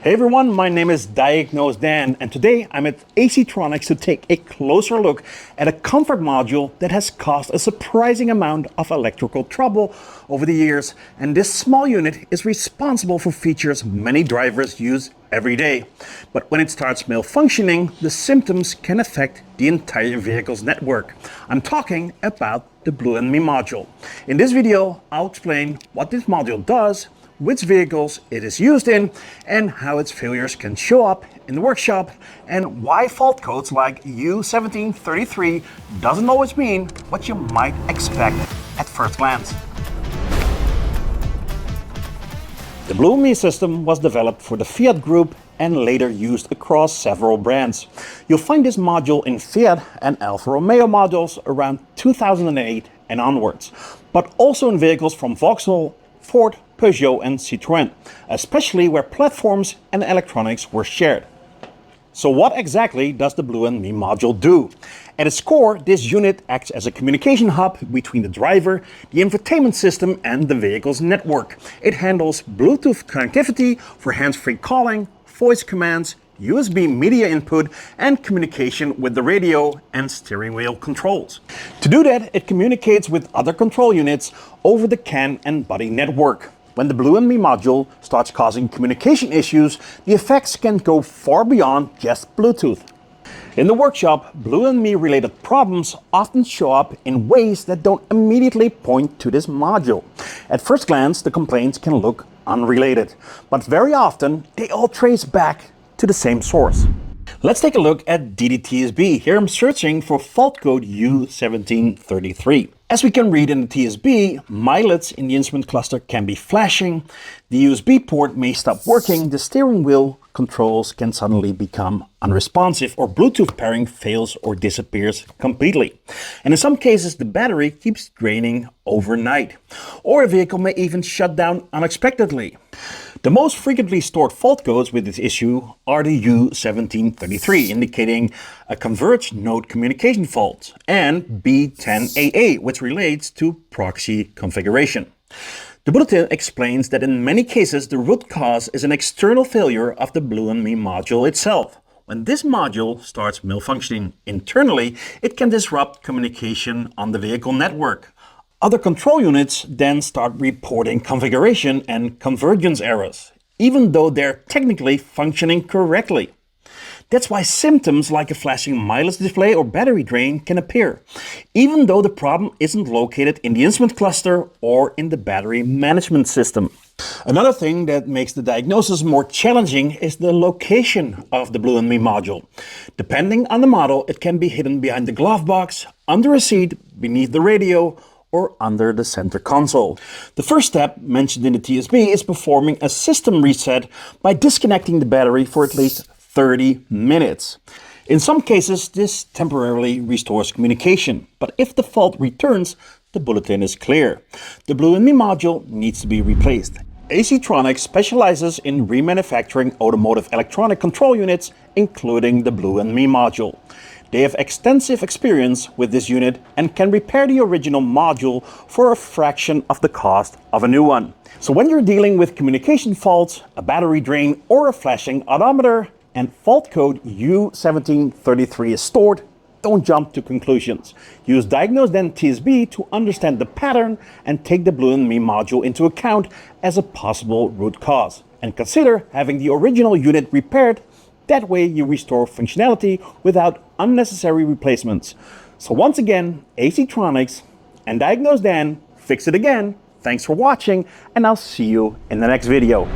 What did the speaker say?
Hey everyone, my name is DiagnoseDan and today I'm at ACTRONICS to take a closer look at a comfort module that has caused a surprising amount of electrical trouble over the years, and this small unit is responsible for features many drivers use every day. But when it starts malfunctioning, the symptoms can affect the entire vehicle's network. I'm talking about the Blue&Me module. In this video, I'll explain what this module does, which vehicles it is used in, and how its failures can show up in the workshop, and why fault codes like U1733 doesn't always mean what you might expect at first glance. The Blue&Me system was developed for the Fiat Group and later used across several brands. You'll find this module in Fiat and Alfa Romeo models around 2008 and onwards, but also in vehicles from Vauxhall, Ford, Peugeot and Citroën, especially where platforms and electronics were shared. So what exactly does the Blue&Me module do? At its core, this unit acts as a communication hub between the driver, the infotainment system and the vehicle's network. It handles Bluetooth connectivity for hands-free calling, voice commands, USB media input and communication with the radio and steering wheel controls. To do that, it communicates with other control units over the CAN and body network. When the Blue&Me module starts causing communication issues, the effects can go far beyond just Bluetooth. In the workshop, Blue&Me related problems often show up in ways that don't immediately point to this module. At first glance, the complaints can look unrelated, but very often they all trace back to the same source. Let's take a look at DiagnoseDanTSB. Here I'm searching for fault code U1733. As we can read in the TSB, milets in the instrument cluster can be flashing, the USB port may stop working, the steering wheel controls can suddenly become unresponsive, or Bluetooth pairing fails or disappears completely. And in some cases, the battery keeps draining overnight, or a vehicle may even shut down unexpectedly. The most frequently stored fault codes with this issue are the U1733, indicating a converged node communication fault, and B10AA, which relates to PROXI configuration. The bulletin explains that in many cases the root cause is an external failure of the Blue&Me module itself. When this module starts malfunctioning internally, it can disrupt communication on the vehicle network. Other control units then start reporting configuration and convergence errors, even though they're technically functioning correctly. That's why symptoms like a flashing mileage display or battery drain can appear, even though the problem isn't located in the instrument cluster or in the battery management system. Another thing that makes the diagnosis more challenging is the location of the Blue&Me module. Depending on the model, it can be hidden behind the glove box, under a seat, beneath the radio, or under the center console. The first step mentioned in the TSB is performing a system reset by disconnecting the battery for at least 30 minutes. In some cases, this temporarily restores communication, but if the fault returns, the bulletin is clear. The Blue&Me module needs to be replaced. ACTRONICS specializes in remanufacturing automotive electronic control units, including the Blue&Me module. They have extensive experience with this unit and can repair the original module for a fraction of the cost of a new one. So when you're dealing with communication faults, a battery drain or a flashing odometer, and fault code U1733 is stored, don't jump to conclusions. Use DiagnoseDanTSB to understand the pattern and take the Blue&Me module into account as a possible root cause. And consider having the original unit repaired. That way you restore functionality without unnecessary replacements. So once again, ACTRONICS and DiagnoseDan, fix it again. Thanks for watching, and I'll see you in the next video.